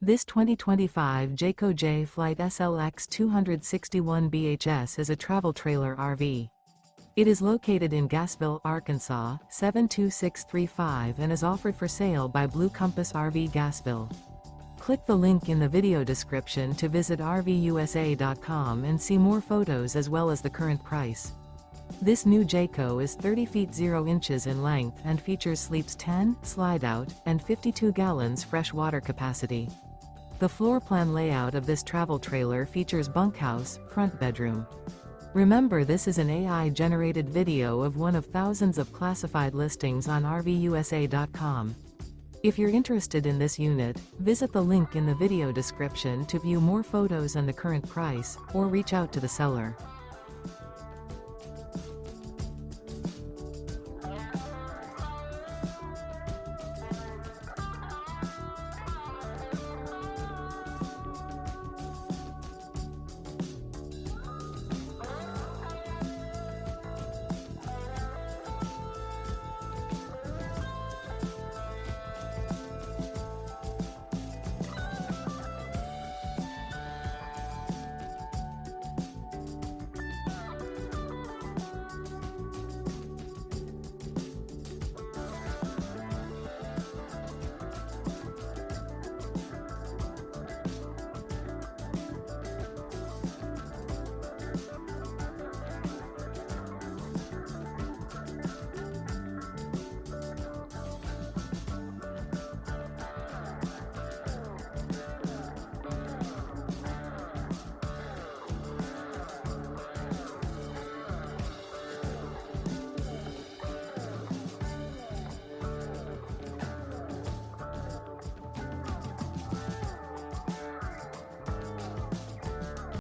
This 2025 Jayco Jay Flight SLX 261 BHS is a travel trailer RV. It is located in Gassville, Arkansas, 72635 and is offered for sale by Blue Compass RV Gassville. Click the link in the video description to visit RVUSA.com and see more photos as well as the current price. This new Jayco is 30 feet 0 inches in length and features sleeps 10, slide-out, and 52 gallons fresh water capacity. The floor plan layout of this travel trailer features bunkhouse, front bedroom. Remember, this is an AI-generated video of one of thousands of classified listings on RVUSA.com. If you're interested in this unit, visit the link in the video description to view more photos and the current price, or reach out to the seller.